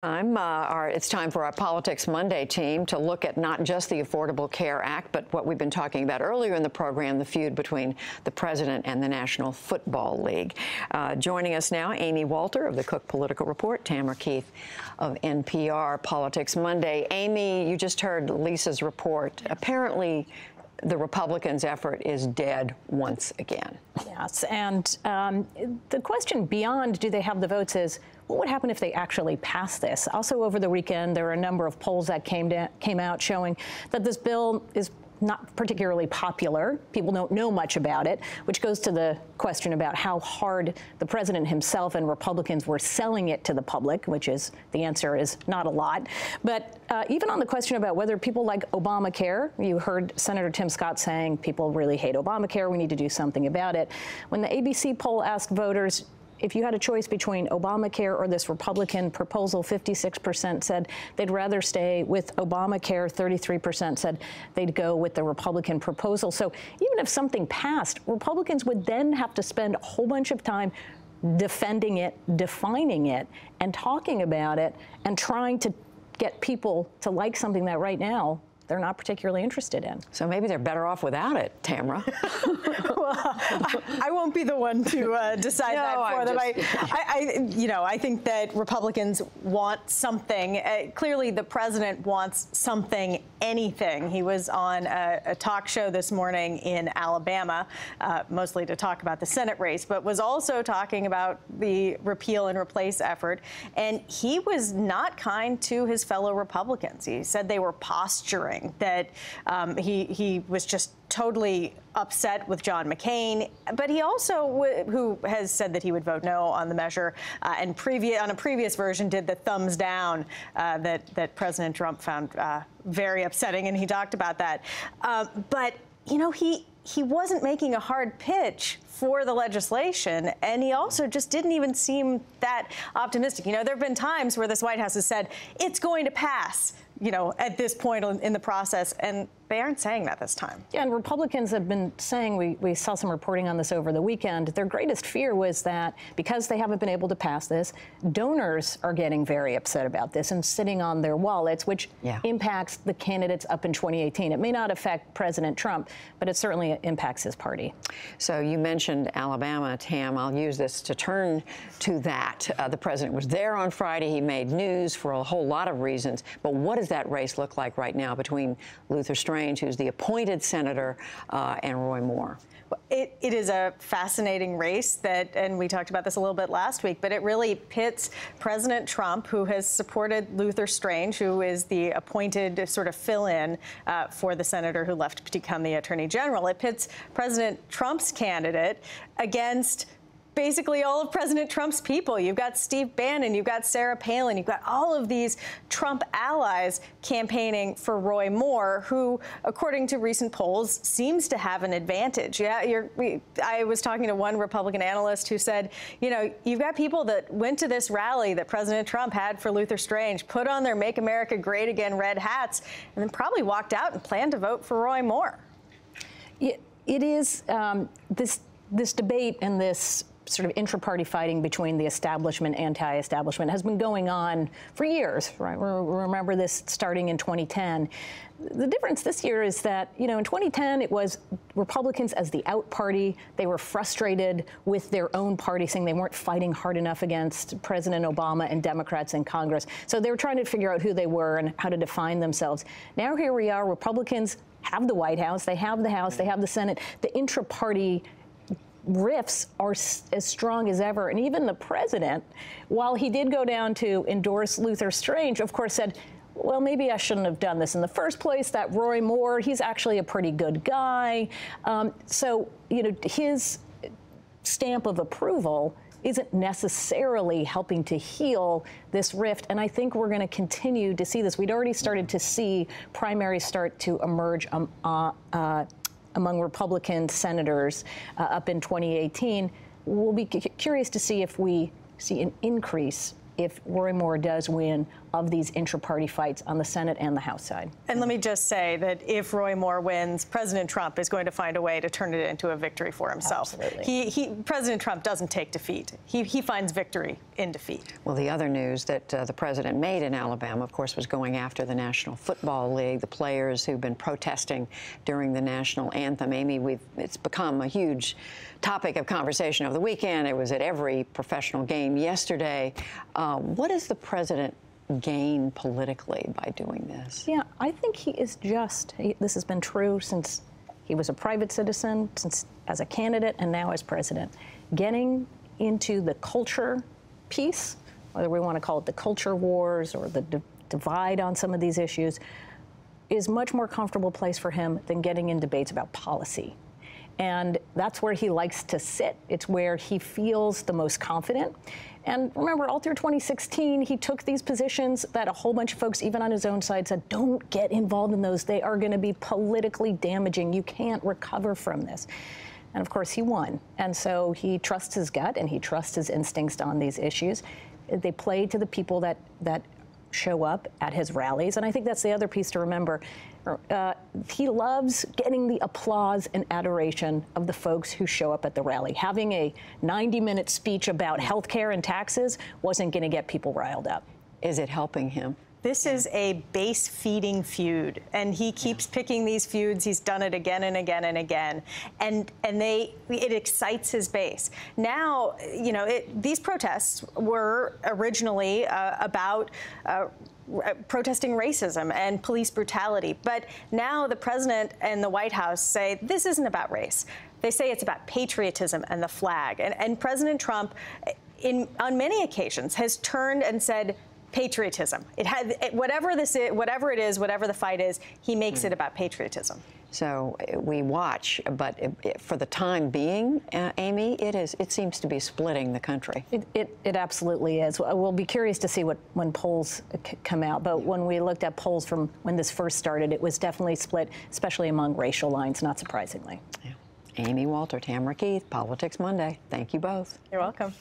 It's time for our Politics Monday team to look at not just the Affordable Care Act, but what we've been talking about earlier in the program, the feud between the president and the National Football League. Joining us now, Amy Walter of the Cook Political Report, Tamara Keith of NPR Politics Monday. Amy, you just heard Lisa's report. Apparently, the Republicans' effort is dead once again. Yes, and the question beyond do they have the votes is, what would happen if they actually pass this? Also over the weekend, there were a number of polls that came out showing that this bill is not particularly popular. People don't know much about it, which goes to the question about how hard the president himself and Republicans were selling it to the public, which is, the answer is not a lot. But even on the question about whether people like Obamacare, you heard Senator Tim Scott saying people really hate Obamacare, we need to do something about it. When the ABC poll asked voters, if you had a choice between Obamacare or this Republican proposal, 56% said they'd rather stay with Obamacare, 33% said they'd go with the Republican proposal. So even if something passed, Republicans would then have to spend a whole bunch of time defending it, defining it, and talking about it, and trying to get people to like something that right now they're not particularly interested in. So maybe they're better off without it, Tamara. Well, I won't be the one to decide that for them. I think that Republicans want something. Clearly, the president wants something, anything. He was on a talk show this morning in Alabama, mostly to talk about the Senate race, but was also talking about the repeal and replace effort. And he was not kind to his fellow Republicans. He said they were posturing, that he was just totally upset with John McCain, but he also, who has said that he would vote no on the measure, and on a previous version did the thumbs down that President Trump found very upsetting, and he talked about that. But you know, he wasn't making a hard pitch for the legislation, and he also just didn't even seem that optimistic. You know, there have been times where this White House has said it's going to pass, you know, at this point in the process, and they aren't saying that this time. Yeah, and Republicans have been saying, we saw some reporting on this over the weekend, their greatest fear was that because they haven't been able to pass this, donors are getting very upset about this and sitting on their wallets, which impacts the candidates up in 2018. It may not affect President Trump, but it certainly impacts his party. So you mentioned Alabama, Tam. I'll use this to turn to that. The president was there on Friday. He made news for a whole lot of reasons. But what does that race look like right now between Luther Strange, who's the appointed senator, and Roy Moore? It is a fascinating race and we talked about this a little bit last week, but it really pits President Trump, who has supported Luther Strange, who is the appointed sort of fill-in for the senator who left to become the attorney general. It pits President Trump's candidate against basically all of President Trump's people. You've got Steve Bannon, you've got Sarah Palin, you've got all of these Trump allies campaigning for Roy Moore, who, according to recent polls, seems to have an advantage. Yeah, I was talking to one Republican analyst who said, you know, you've got people that went to this rally that President Trump had for Luther Strange, put on their Make America Great Again red hats, and then probably walked out and planned to vote for Roy Moore. It is this debate and this sort of intra-party fighting between the establishment, anti-establishment, has been going on for years, right? Remember this starting in 2010. The difference this year is that, you know, in 2010, it was Republicans as the out party. They were frustrated with their own party, saying they weren't fighting hard enough against President Obama and Democrats in Congress. So they were trying to figure out who they were and how to define themselves. Now here we are, Republicans have the White House, they have the House, they have the Senate. The intra-party rifts are as strong as ever. And even the president, while he did go down to endorse Luther Strange, of course said, well, maybe I shouldn't have done this in the first place. That Roy Moore, he's actually a pretty good guy. So, you know, his stamp of approval isn't necessarily helping to heal this rift. And I think we're going to continue to see this. We'd already started to see primaries start to emerge among Republican senators up in 2018. We'll be curious to see if we see an increase if Roy Moore does win of these intra-party fights on the Senate and the House side. And let me just say that if Roy Moore wins, President Trump is going to find a way to turn it into a victory for himself. Absolutely. President Trump doesn't take defeat. He finds victory in defeat. Well, the other news that the president made in Alabama, of course, was going after the National Football League, the players who've been protesting during the national anthem. Amy, it's become a huge topic of conversation over the weekend. It was at every professional game yesterday. What does the president gain politically by doing this? Yeah, I think he is just, this has been true since he was a private citizen, since as a candidate and now as president, getting into the culture piece, whether we want to call it the culture wars or the divide on some of these issues, is much more comfortable place for him than getting in debates about policy. And that's where he likes to sit. It's where he feels the most confident. And remember, all through 2016, he took these positions that a whole bunch of folks, even on his own side, said, don't get involved in those. They are going to be politically damaging. You can't recover from this. And of course, he won. And so he trusts his gut and he trusts his instincts on these issues. They play to the people that show up at his rallies. And I think that's the other piece to remember. He loves getting the applause and adoration of the folks who show up at the rally. Having a 90-minute speech about health care and taxes wasn't going to get people riled up. Is it helping him? This is a base-feeding feud, and he keeps picking these feuds. He's done it again and again and again, and it excites his base. Now, you know, these protests were originally about protesting racism and police brutality, but now the president and the White House say this isn't about race. They say it's about patriotism and the flag, and President Trump, on many occasions, has turned and said, patriotism. Whatever it is, whatever the fight is, he makes it about patriotism. So we watch, but for the time being, Amy, it seems to be splitting the country. It absolutely is. We'll be curious to see when polls come out. But when we looked at polls from when this first started, it was definitely split, especially among racial lines, not surprisingly. Yeah. Amy Walter, Tamara Keith, Politics Monday. Thank you both. You're welcome.